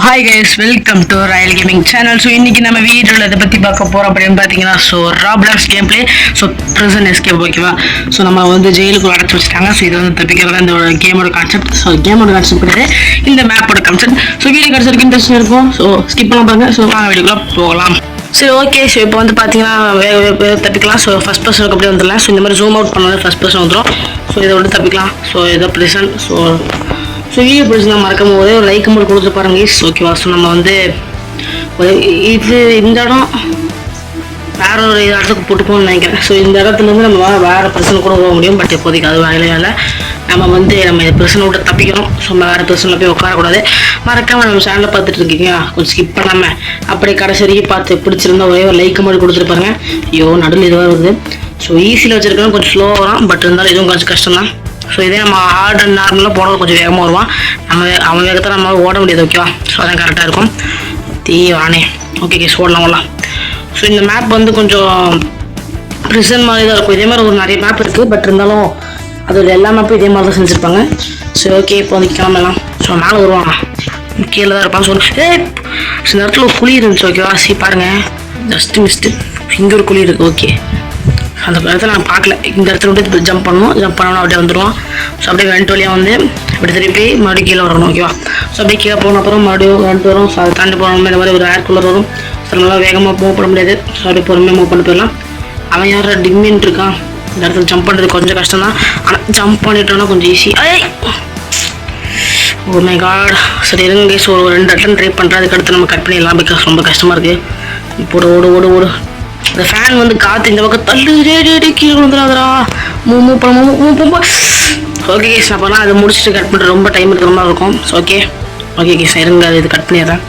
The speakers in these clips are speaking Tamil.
Hi guys, welcome to Royal Gaming channel. So இன்றைக்கி நம்ம வீடியோவில் இதை பற்றி பார்க்க போகிறோம் அப்படின்னு பார்த்தீங்கன்னா, so Roblox game play, so prison escape, ஓகேவா. ஸோ நம்ம வந்து ஜெயிலுக்குள்ள அடைச்சி வச்சுட்டாங்க. ஸோ இது வந்து தப்பிக்கிறதா இந்த கேமோட கான்செப்ட். ஸோ கேமோட கான்செப்ட் கிடையாது, இந்த மேப்போட கான்செப்ட். ஸோ வீடியோ கிடச்சிருக்கு இன்ட்ரெஸ்ட் இருக்கும். ஸோ ஸ்கிப் பண்ண பாருங்க. ஸோ வாங்க வீடியோக்குள்ள போகலாம். சரி, ஓகே. ஸோ இப்போ வந்து பார்த்தீங்கன்னா தப்பிக்கலாம். ஸோ ஃபஸ்ட் பர்சனுக்கு அப்படியே வந்துடலாம். ஸோ இந்த மாதிரி ஜூம் அவுட் பண்ணாலும் ஃபஸ்ட் பர்சன் வந்துடும். ஸோ இதை விட்டு தப்பிக்கலாம். ஸோ இதை ப்ரிசன். ஸோ வீடியோ பிடிச்சிருந்தா மறக்காம ஒரே ஒரு லைக் மட்டும் கொடுத்து பாருங்க ஈஸ், ஓகேவா. ஸோ நம்ம வந்து இந்த இடம் வேற ஒரு இடத்துக்கு போட்டுப்போம்னு நினைக்கிறேன். ஸோ இந்த இடத்துலேருந்து நம்ம வேறு பிரச்சனை கூட போக முடியும். பட் இப்போதைக்கு அது வேலையால் நம்ம இந்த பிரச்சனை விட்டு தப்பிக்கணும். ஸோ நம்ம வேறு பிரச்சனையில் போய் உட்காரக்கூடாது. மறக்காமல் நம்ம சேனலில் பார்த்துட்டு இருக்கீங்க, கொஞ்சம் ஸ்கிப் பண்ணாமல் அப்படியே கடைசி வரைக்கும் பார்த்து பிடிச்சிருந்தா ஒரே ஒரு லைக் மட்டும் கொடுத்துட்டு பாருங்க. ஐயோ, நடுவில் இதுவாக வருது. ஸோ ஈஸியில் வச்சுருக்கோம், கொஞ்சம் ஸ்லோவாக வரும். பட் இருந்தாலும் இதுவும் கொஞ்சம் கஷ்டம் தான். ஸோ இதே நம்ம ஹார்ட் அண்ட் நார்மலாக போனது கொஞ்சம் வேகமாக வருவான். அவன் வேகத்தை நம்ம ஓட முடியாது, ஓகேவா. ஸோ அதான் கரெக்டாக இருக்கும். வானே, ஓகே கேஸ், ஓடலாம். ஸோ இந்த மேப் வந்து கொஞ்சம் ப்ரிசன் மாதிரி தான் இருக்கும். இதே மாதிரி ஒரு நிறைய மேப் இருக்குது. பட் இருந்தாலும் அதோட எல்லா மேப்பும் இதே மாதிரி தான் செஞ்சுருப்பாங்க. சரி, ஓகே, இப்போ வந்து கிளம்பலாம். ஸோ மேலே வருவான், கீழே தான் இருப்பான்னு சொல்லு. இந்த இடத்துல ஒரு குழி இருந்துச்சு, ஓகேவா. பாருங்கள், ஜஸ்ட்டு மிஸ்ட்டு இங்கே ஒரு குழி இருக்குது, ஓகே. அந்த இடத்துல நான் பார்க்கல. இந்த இடத்துல விட்டு ஜம்ப் பண்ணணும். ஜம்ப் பண்ணணும், அப்படியே வந்துடுவோம். ஸோ அப்படியே வெண்ட் வழியாக வந்து இப்படி திருப்பி மறுபடியும் கீழே வரணும், ஓகேவா. ஸோ அப்படியே கீழே போன அப்புறம் மறுபடியும் வெண்ட் வரும். ஸோ அதை தாண்டி போகணும். இந்த மாதிரி ஒரு ஏர் கூலர் வரும். ஸோ நல்லா வேகமாக மூவ் பண்ண முடியாது. ஸோ அப்படியே பொறுமையாக மூவ் பண்ணி போயிடலாம். அவன் யார் டிம்மின்னு இருக்கான். இந்த இடத்துல ஜம்ப் பண்ணுறது கொஞ்சம் கஷ்டம் தான். ஆனால் ஜம்ப் பண்ணிட்டோன்னா கொஞ்சம் ஈஸி. O my God. சரி இருங்க. ஸோ ஒரு 2 அட்டன் ட்ரை பண்ணுறேன். அதுக்கடுத்து நம்ம கட் பண்ணிடலாம். பிகாஸ் ரொம்ப கஷ்டமாக இருக்குது. இப்போ ஓடு. இந்த ஃபேன் வந்து காற்று இந்த பக்கம் தள்ளு கீழே வந்துடாதரா. மூவ் பண்ண. ஓகே கேஸ், நான் பண்ணால் அதை முடிச்சுட்டு கட் பண்ணுறது ரொம்ப டைம் எடுக்கிற மாதிரி இருக்கும். ஸோ ஓகே கேஸ், இருங்க, அது கட் பண்ணிடுறேன்.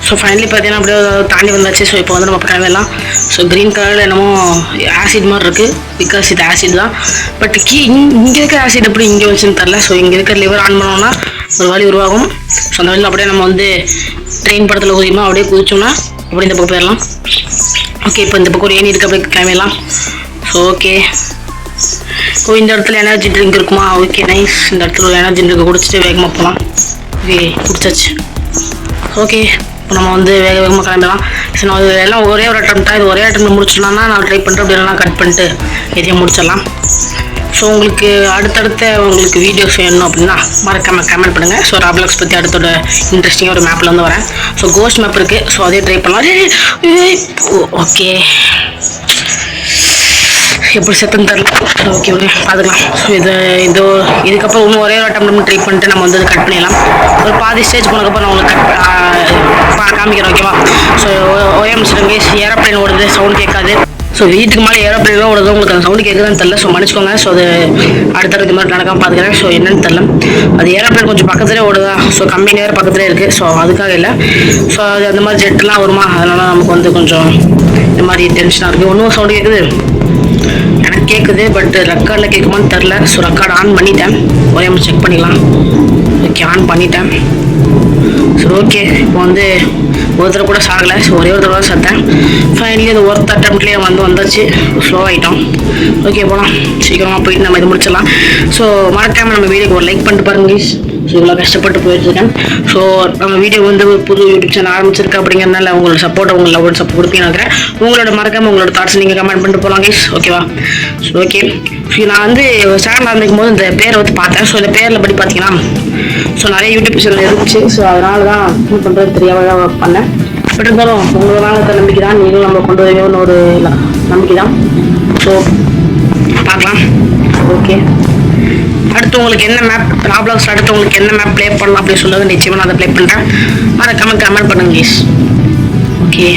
ஸோ ஃபைனலி பார்த்தீங்கன்னா அப்படியே தாண்டி வந்தாச்சு. ஸோ இப்போ வந்து நம்ம கிளம்பிடலாம். ஸோ க்ரீன் கலரில் என்னமோ ஆசிட் மாதிரி இருக்குது. பிகாஸ் இது ஆசிட் தான். பட் இங்கே இருக்க ஆசிட் எப்படி இங்கே வச்சுன்னு தரல. ஸோ இங்கே இருக்க லிவர் ஆன் பண்ணோம்னா ஒரு வழி உருவாகும். ஸோ அந்த வழியில் அப்படியே நம்ம வந்து ட்ரெயின் படத்தில் குதிமா அப்படியே குதிச்சோம்னா அப்படி இந்த பக்கம் போயிடலாம். ஓகே, இப்போ இந்த பக்கம் ஒரு ஏணி இருக்க அப்படியே கிளம்பிடலாம். ஸோ ஓகே, இந்த இடத்துல எனர்ஜி ட்ரிங்க் இருக்குமா. Okay nice. இந்த இடத்துல ஒரு எனர்ஜி ட்ரிங்க் குடிச்சிட்டு வேகமாக போகலாம். ஓகே, குடிச்சாச்சு. ஓகே, இப்போ நம்ம வந்து வேகமாக கிளம்பிடலாம். ஸோ நான் எல்லாம் ஒரே ஒரு அட்டம்ப்டாக இது ஒரே அட்டம்ப்ட் முடிச்சிடலாம்னா நான் ட்ரை பண்ணுறேன். அப்படி இல்லைனா கட் பண்ணிட்டு எதையும் முடிச்சிடலாம். ஸோ உங்களுக்கு அடுத்தடுத்த உங்களுக்கு வீடியோஸ் வேணும் அப்படின்னா மறக்காமல் கமெண்ட் பண்ணுங்கள். ஸோ ராப்ளாக்ஸ் பற்றி அடுத்தோட இன்ட்ரெஸ்டிங்காக ஒரு மேப்பில் வந்து வரேன். ஸோ கோஸ்ட் மேப் இருக்குது. ஸோ அதே ட்ரை பண்ணலாம். ஓகே, எப்படி செத்துன்னு தரல. ஓகே பார்த்துக்கலாம். ஸோ இதுக்கப்புறம் இன்னும் ஒரே ஒரு அட்டம் ட்ரை பண்ணிட்டு நம்ம வந்து கட் பண்ணிடலாம். ஒரு பாதி ஸ்டேஜ் போனதுக்கப்புறம் நான் உங்களுக்கு காமிக்கிறேன், ஓகேவா. ஸோ ஒரே நிமிஷம், ஏரோப்ளைன் ஓடுது, சவுண்ட் கேட்காது. ஸோ வீட்டுக்கு மேலே ஏரோப்ளைன்லாம் ஓடுது, உங்களுக்கு அந்த சவுண்டு கேட்குதான்னு தெரில. ஸோ மன்னிச்சுக்கோங்க. ஸோ அது அடுத்தடுத்து மாதிரி நடக்காமல் பார்த்துக்கிறேன். ஸோ என்னன்னு தெரில, அது ஏரோப்ளைன் கொஞ்சம் பக்கத்துலேயே ஓடுதா. ஸோ கம்பெனி வேறு பக்கத்துலேயே இருக்குது. ஸோ அதுக்காக இல்லை. ஸோ அது அந்த மாதிரி ஜெட்லாம் வருமா, அதனால நமக்கு வந்து கொஞ்சம் இந்த மாதிரி டென்ஷனாக இருக்குது. ஒன்றும் சவுண்டு கேட்குது, எனக்கு கேட்குது. பட் ரெக்கார்டில் கேட்குமான்னு தெரில. ஸோ ரெக்கார்டு ஆன் பண்ணிட்டேன். ஒரே நம்ம செக் பண்ணிக்கலாம். ஓகே, ஆன் பண்ணிட்டேன். ஸோ ஓகே, இப்போ வந்து ஒருத்தர் கூட சாகலை. ஸோ ஒரே ஒரு தடவை தான் சத்தேன். ஃபைனலி அந்த ஒர்த் அட்டம்ப்ட்லேயே வந்தாச்சு. ஸ்லோ ஆகிட்டோம். ஓகே, போகலாம். சீக்கிரமாக போயிட்டு நம்ம இது முடிச்சிடலாம். ஸோ மறக்காமல் நம்ம வீடியோக்கு ஒரு லைக் பண்ணிட்டு பாருங்க ப்ளீஸ். ஸோ இவ்வளோ கஷ்டப்பட்டு போயிட்டுருக்கேன். ஸோ நம்ம வீடியோ வந்து ஒரு புது யூடியூப் சேனல் ஆரம்பிச்சிருக்கு. அப்படிங்கிறதுனால உங்களோட சப்போர்ட்டை லவ் சப்போர்ட் கொடுப்பீங்கன்னு நினைக்கிறேன். உங்களோட மறக்காமல் உங்களோட தாட்ஸ் நீங்கள் கமெண்ட் பண்ணிட்டு போகலாம் கைஸ், ஓகேவா. ஸோ ஓகே, நான் வந்து சேனல் ஆரம்பிக்கும் போது இந்த பேரை வந்து பார்த்தேன். ஸோ இந்த பேரில் படி பார்த்தீங்கன்னா ஸோ நிறைய யூடியூப் சேனல் இருந்துச்சு. ஸோ அதனால தான் என்ன பண்ணுறது தெரியாமல் பண்ணேன். பட் இருந்தாலும் உங்களால் நம்பிக்கை தான், நீங்களும் நம்ம கொண்டு வருவோம்னு ஒரு நம்பிக்கை தான். ஸோ பார்க்கலாம். ஓகே, அடுத்து உங்களுக்கு என்ன மேப் ராப்ளாக்ஸ் அடுத்து உங்களுக்கு என்ன மேப் ப்ளே பண்ணலாம் அப்படின்னு சொல்லுறது நிச்சயமாக நான் அதை ப்ளே பண்ணுறேன். மறக்காமல் கமெண்ட் பண்ணுங்க ப்ளீஸ். ஓகே,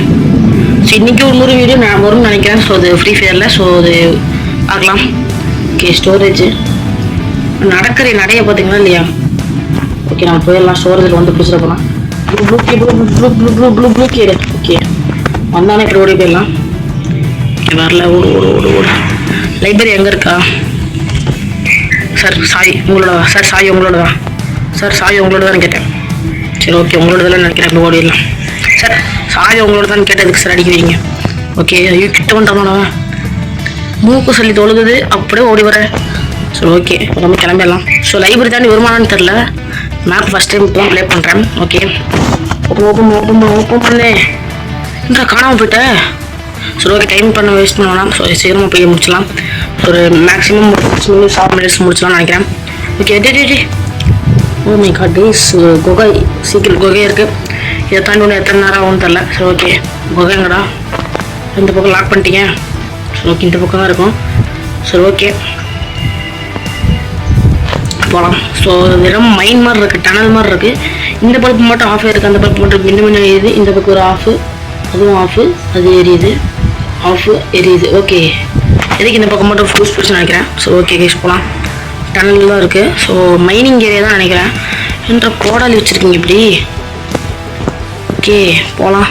ஸோ இன்றைக்கி ஒரு 100 வீடியோ நான் வரும்னு நினைக்கிறேன். ஸோ அது ஃப்ரீ ஃபயரில். ஸோ அது பார்க்கலாம். ஓகே, ஸ்டோரேஜ் நடக்கிற நடைய பார்த்தீங்களா இல்லையா. ஓகே, நம்ம போயிடலாம். ஸ்டோரேஜில் வந்து பிடிச்சிட போகலாம். ப்ளூ கேடு. ஓகே, வந்தானே இப்படி ஓடி போயிடலாம். ஓகே, வரல. ஓடு. லைப்ரரி எங்கே இருக்கா சார்? சாய் உங்களோட சார்? சாய் உங்களோட தான் சார்? சாய் உங்களோட தான் கேட்டேன். சரி ஓகே, உங்களோட தான் நினைக்கிறேன். அப்படி ஓடிடலாம் சார். சாய் உங்களோட தான் கேட்டதுக்கு சார் அடிக்கிறீங்க. ஓகே, ஐயோ கிட்ட வந்துட்டோம்னா மூக்கு சொல்லி தொழுகுது, அப்படியே ஓடி வரேன். ஸோ ஓகே, நம்ம கிளம்பிடலாம். ஸோ லைப்ரரி தாண்டி வருமானு தெரில. மேப் ஃபஸ்ட் டைம் இப்போ ப்ளே பண்ணுறேன். ஓகே ஓப்பன் பண்ணு. இந்த காணாமல் போயிட்டேன். சரி ஓகே, டைம் பண்ண வேஸ்ட் பண்ண வேணாம். ஸோ சீக்கிரமாக போய் முடிச்சலாம். ஒரு மேக்ஸிமம் 7 மினிட்ஸ் முடிச்சலாம்னு நினைக்கிறேன். ஓகே டே ஓ மை காட் டேஸ், குகை சீக்கிரம் குகை இருக்குது. இதை தாண்டி ஒன்று எத்தனை நேரம் ஆகும்னு தெரில. சரி ஓகே, குகைங்கடா. இந்த பக்கம் லாக் பண்ணிட்டீங்க. சரி ஓகே, இந்த பக்கம் தான் இருக்கும். சரி ஓகே போகலாம். ஸோ வெறும் மைன் மாதிரி இருக்குது, டனல் மாதிரி இருக்குது. இந்த பல்ப் மட்டும் ஆஃப் ஆகிருக்கு, அந்த பல்ப் மட்டும் மின்ன எரியுது. இந்த பக்கம் ஒரு ஆஃபு, அதுவும் ஆஃபு, அது எரியுது, ஆஃபு எரியுது. ஓகே, எதுக்கு இந்த பக்கம் மட்டும் ஃபுல் ஸ்பீட்ஸ் நினைக்கிறேன். ஸோ ஓகே கேஸ் போகலாம். டனல் தான் இருக்குது. ஸோ மைனிங் ஏரியா தான் நினைக்கிறேன். என்ற கோடாலி வச்சுருக்கீங்க இப்படி. ஓகே போகலாம்.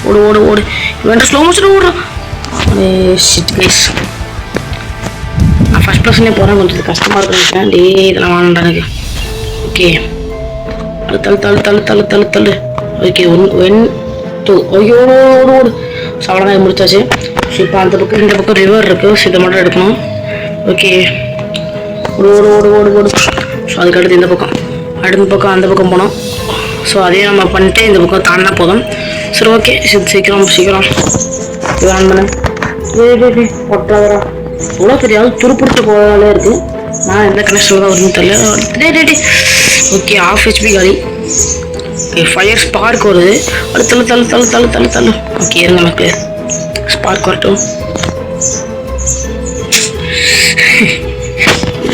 ஓடு வேண்ட ஸ்லோ மோஷன் ஓடுறோம். ஷிட் கைஸ், நான் ஃபஸ்ட் பர்சனே போகிறேன், கொஞ்சம் கஷ்டமாக இருக்குன்னு டே இதெல்லாம் வாங்கண்டா எனக்கு. ஓகே தள்ளு. ஓகே 1 2 ஐயோ ஓடு. சவளங்காய் முடிச்சாச்சு. ஸோ இப்போ அந்த பக்கம் இந்த பக்கம் ரிவர் இருக்குது. ஸோ இதை மட்டும் எடுக்கணும். ஓகே ஓடு. ஸோ அதுக்கடுத்து இந்த பக்கம் அந்த பக்கம் போனோம். ஸோ அதையும் நம்ம பண்ணிட்டு இந்த பக்கம் தாண்டினா போதும். சரி ஓகே, சீக்கிரம் ஆன் பண்ண. ஒட்டாதரா இவ்வளோ தெரியாது, துருப்பிடிச்ச போதாலே இருக்குது. நான் எந்த கனெக்ஷனில் தான் வருதுன்னு தெரியல. ஓகே ஆஃப் ஹெச்பி காலி. ஓகே ஃபயர் ஸ்பார்க் வருது. தள்ளு. ஓகே இருங்க எனக்கு ஸ்பார்க் வரட்டும்.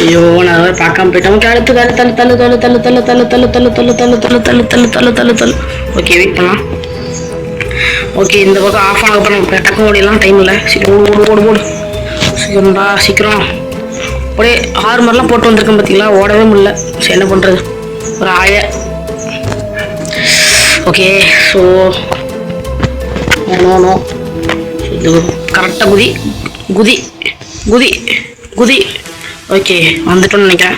ஐயோ நான் அதை பார்க்காம போயிட்டேன். ஓகே அடுத்து தள்ளு. ஓகே வெயிட் பண்ணலாம். ஓகே இந்த பக்கம் ஆஃப் ஆக அப்புறம் டக்கு ஓடிடலாம், டைம் இல்லை. சீக்கிரம் ஓடு சீக்கிரம் ஒரே ஆர்மர்லாம் போட்டு வந்திருக்கேன் பார்த்தீங்களா, ஓடவே முடியல. சரி என்ன பண்ணுறது, ஒரு ஆய. ஓகே ஸோ நோ இது கரெக்டாக குதி. ஓகே வந்துட்டோன்னு நினைக்கிறேன்.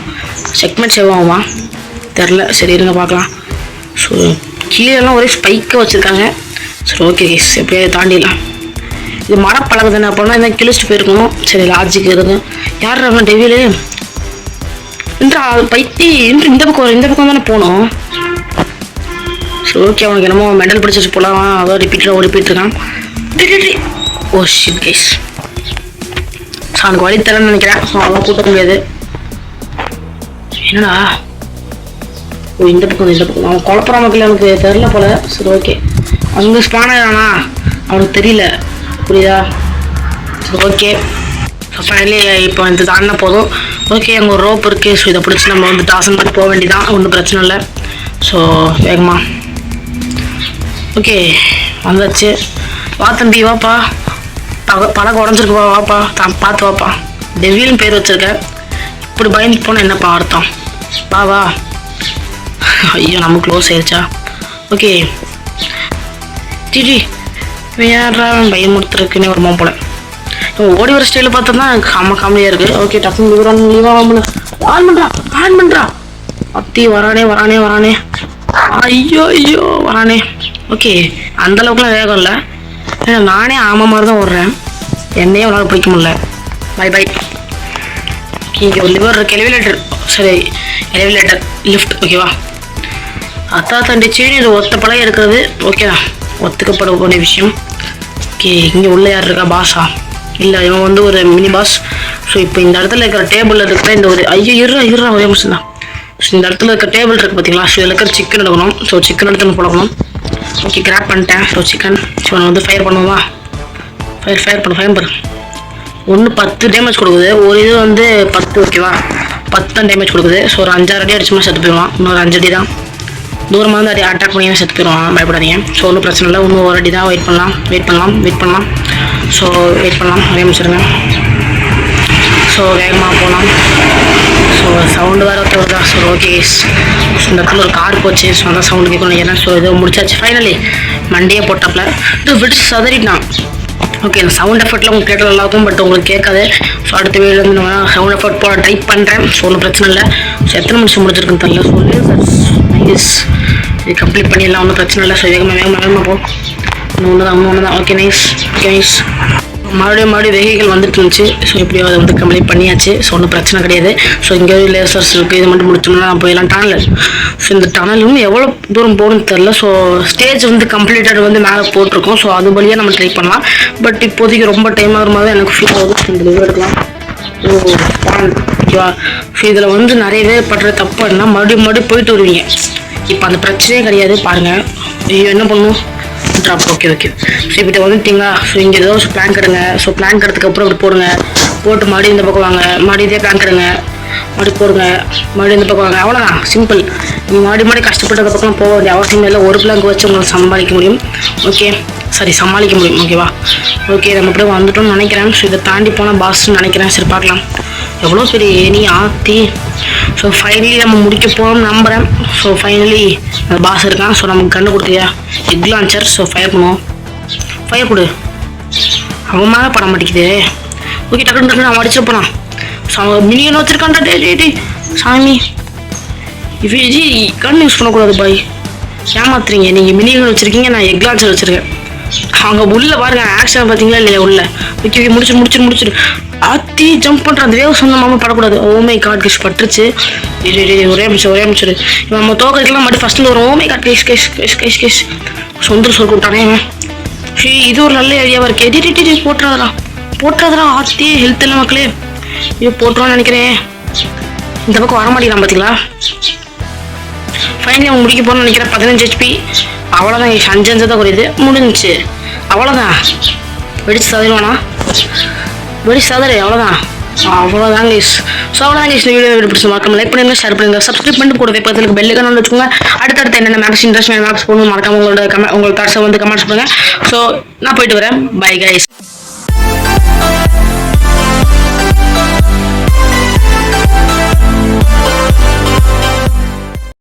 செக்மெண்ட் சேவ் ஆகுமா தெரில. சரி இருங்க பார்க்கலாம். ஸோ கீழெல்லாம் ஒரே ஸ்பைக்காக வச்சுருக்காங்க. சரி ஓகே கேஸ் எப்படியாவது தாண்டிடலாம். இது மரப்பழகு தானே, அப்படின்னா இந்த கிழிச்சிட்டு போயிருக்கணும். சரி லாஜிக் இருங்க. யார் டெவிலு இன்றா பைத்தி இன்று இந்த பக்கம் தானே போகணும். சரி ஓகே, அவனுக்கு என்னமோ மெடல் பிடிச்சிச்சு போலாம். அதான் ரிப்பீட்டாக ஓடிப்பிட்டுருக்கான். ஓ ஷிட் கைஸ், ஸோ அவனுக்கு வழி தரேன்னு நினைக்கிறேன். ஸோ அதெல்லாம் கூட்ட முடியாது. என்னடா ஓ இந்த பக்கம் அவன் குழப்பற மக்கள் அவனுக்கு தெரில போல. சரி ஓகே, அங்கே ஸ்பான் ஆயிடானா அவனுக்கு தெரியல, புரியுதா? சரி ஓகே, ஸோ ஃபைனலி இப்போ வந்து தாண்டினா போதும். ஓகே அங்கே ஒரு ரோப் இருக்குது. ஸோ இதை பிடிச்சி நம்ம வந்து டாசன் பண்ணி போக வேண்டியதான், ஒன்றும் பிரச்சனை இல்லை. ஸோ வேகமா ஓகே வந்தாச்சு. வா தம்பி வாப்பா, பழக்கம் உடஞ்சிருக்கு, வாப்பா பார்த்து வாப்பா. டெவில்னு பேர் வச்சுருக்கேன். இப்படி பயந்து போனால் என்னப்பா அர்த்தம்? வா. ஐயோ நம்ம க்ளோஸ் ஆயிடுச்சா? ஓகே ஜிஜி வேறா பயமுறுத்துறதுக்குன்னே வருமா போல. ஓடி வர ஸ்டைலில் பார்த்தோம்னா காமெடியாக இருக்குது. ஓகே டக்குனு ஆன் பண்ணுறா. அத்தி வரானே. ஐயோ வரானே. ஓகே அந்த அளவுக்குலாம் வேகம் இல்லை. ஏன்னா நானே ஆமாம் மாதிரி தான் ஓடுறேன், என்னையே அவனால் பிடிக்க முடியல. பை. இங்கே ஒரு லிவர் இருக்குது, எலிவேட்டர். சரி எலிவேட்டர் லிஃப்ட் ஓகேவா? தண்டிச்சு இது ஒத்த பழைய இருக்கிறது. ஓகேதான், ஒத்துக்கப்பட வேண்டிய விஷயம். ஓகே இங்கே உள்ள யார் இருக்கா? பாஸா? இல்லை இவன் வந்து ஒரு மினி பாஸ். ஸோ இப்போ இந்த இடத்துல இருக்கிற டேபிளில் இருக்கிற இந்த ஒரு இருறா ஒரே நிமிஷம் தான். ஸோ இந்த இடத்துல இருக்க டேபிள் இருக்குது பார்த்தீங்களா? ஸோ இதில் இருக்கிற சிக்கன் எடுக்கணும். ஸோ சிக்கன் எடுத்து போடணும். ஓகே கிராப் பண்ணிட்டேன். ஸோ சிக்கன் ஸோ நான் வந்து ஃபயர் பண்ணுவா. ஃபயர் பண்ணு. 10 டேமேஜ் கொடுக்குது. ஒரு இது வந்து 10 ஓகேவா? 10 டேமேஜ் கொடுக்குது. ஸோ ஒரு 5-6 அடி அடிச்சுமா செத்து போயிடுவான். இன்னொரு 5 அடி தான் தூரமாக வந்து அட்டாக் பண்ணி செத்து போயிடுவான். பயப்படாதீங்க. ஸோ ஒன்றும் பிரச்சனை இல்லை. இன்னும் ஒரு அடி தான். வெயிட் பண்ணலாம். ஸோ வெயிட் பண்ணலாம். அதே முடிச்சிருங்க. ஸோ வேகமாக போகலாம். ஸோ சவுண்டு வேறு வருதா? ஸோ ஓகே இந்த இடத்துல ஒரு கார் போச்சு. ஸோ அதான் சவுண்டு கேட்கணும் நினைக்கிறேன். ஸோ இது முடிச்சாச்சு ஃபைனலி. மண்டியே போட்டாப்ல இது விட்டு சதறிட்டான். ஓகே இந்த சவுண்ட் எஃபெக்ட்லாம் உங்களுக்கு கேட்டால் நல்லாயிருக்கும், பட் உங்களுக்கு கேட்காது. ஸோ அடுத்த வீடியோ வந்து நான் சவுண்ட் எஃபெக்ட் போட டைப் பண்ணுறேன். ஸோ ஒன்றும் பிரச்சனை இல்லை. ஸோ எத்தனை நிமிஷம் முடிச்சிருக்குன்னு தெரியல. நைஸ், இது கம்ப்ளீட் பண்ணிடலாம், ஒன்றும் பிரச்சனை இல்லை. ஸோ வேகமாக போ. ஒன்று தான். Okay nice. மறுபடியும் வெஹிக்கிள் வந்துட்டு இருந்துச்சு. ஸோ இப்படியோ அதை வந்து கம்ப்ளீட் பண்ணியாச்சு. ஸோ ஒன்றும் பிரச்சனை கிடையாது. ஸோ இங்கே லேசர்ஸ் இருக்குது, இது மட்டும் முடிச்சோம்னா நான் போயிடலாம் டனல். ஸோ இந்த டனலும் எவ்வளோ தூரம் போகணும்னு தெரில. ஸோ ஸ்டேஜ் வந்து கம்ப்ளீட்டட் வந்து மேலே போட்டிருக்கோம். ஸோ அது வழியாக நம்ம ட்ரை பண்ணலாம். பட் இப்போதைக்கு ரொம்ப டைம் ஆகிற மாதிரி எனக்கு ஃபீல் ஆகுது. இந்த இது எடுக்கலாம். ஓகேவா? ஸோ இதில் வந்து நிறையவே படுற தப்பு என்ன, மறுபடியும் போயிட்டு வருவீங்க. இப்போ அந்த பிரச்சனையே கிடையாது. பாருங்கள், ஐயோ என்ன பண்ணணும் ட்ராப். ஓகே. ஸோ இப்படி வந்துட்டிங்களா? ஸோ இங்கே ஏதோ பிளாங்க் எடுங்க. ஸோ பிளாங்க் எடுத்துக்கப்புறம் இப்படி போடுங்க. போட்டு மறுபடியும் இந்த பக்கம் வாங்க. மறுபடியும் இதே பிளாங்க் எடுங்க. மறுபடியும் போடுங்க. மறுபடியும் இந்த பக்கம் வாங்க. அவ்வளோதான், சிம்பிள். நீங்கள் மறுபடியும் கஷ்டப்பட்டது பக்கம் போக வேண்டிய அவசியம் இல்லை. ஒரு பிளாங்க் வச்சு உங்களை சமாளிக்க முடியும். சமாளிக்க முடியும். ஓகேவா? ஓகே, நம்ம அப்படியே வந்துட்டோம்னு நினைக்கிறேன். ஸோ இதை தாண்டி போனால் பாஸ்ன்னு நினைக்கிறேன். சரி பார்க்கலாம். எவ்வளோ பெரிய ஏனி ஆத்தி. ஸோ ஃபைனலி நம்ம முடிக்க போகிறோம்னு நம்புகிறேன். ஸோ ஃபைனலி அந்த பாஸ் இருக்கான். ஸோ நமக்கு கண்டு கொடுத்தியா எக் லான்ச்சர். ஸோ ஃபயர் பண்ணுவோம். ஃபயர் கொடு. அவன் மேலே பட மாட்டேங்குது. ஓகே, டக்குன்னு அவன் அடிச்சு போனான். ஸோ அவன் மினியன் வச்சுருக்கான்டா. டே சாமி, ஜி கன் யூஸ் பண்ணக்கூடாது பாய். ஏமாத்துறீங்க. நீங்கள் மினியன் வச்சுருக்கீங்க, நான் எக் லான்ச்சர் வச்சுருக்கேன். அவங்க உள்ள பாருங்க, ஆக்ஷன் பார்த்தீங்களா இல்லையா உள்ள. ஓகே, முடிச்சிரு. ஆத்தி ஜம்ப் பண்ணுற அந்த வேவ் சொந்தமாக படக்கூடாது. ஓமை காட் கிஷ் பட்டுருச்சு. ஒரே நிமிஷம். நம்ம தோக்கிறதுலாம் மட்டும் ஃபஸ்ட்டு வரும். ஓமை காட் கேஷ் சொந்த சொல் கூட்டானே. இது ஒரு நல்ல ஐடியாவாக இருக்கு. போட்டுறதுடா. ஆத்தி ஹெல்த் இல்லை மக்களே. ஐயோ போட்டுருவான்னு நினைக்கிறேன். இந்த பக்கம் வர மாட்டேங்கிறான் பார்த்தீங்களா? ஃபைனலி அவன் முடிக்க போகணும்னு நினைக்கிறேன். 15 HP. அவ்வளோதான். 5 தான் குறையுது. முடிஞ்சிச்சு. அவ்வளோதான். வெடிச்சு சதருவானா? அவ்வளோதான் கைஸ். ஸோ அவ்வளோதான் கைஸ். இந்த வீடியோ பிடிச்சி மறக்காம லைக் பண்ணுங்க, ஷேர் பண்ணுங்க, சப்ஸ்கிரைப் பண்ணிட்டு கூட பக்கத்துக்கு பெல் ஐகான் வச்சுக்கோங்க. அடுத்தடுத்து என்னென்ன மேக்ஸ் இன்ட்ரெஸ்ட் மேக்ஸ் போகணும் மறக்காம உங்களோட தாட்ஸை வந்து கமெண்ட்ஸ் பண்ணுங்க. ஸோ நான் போயிட்டு வரேன். Bye guys.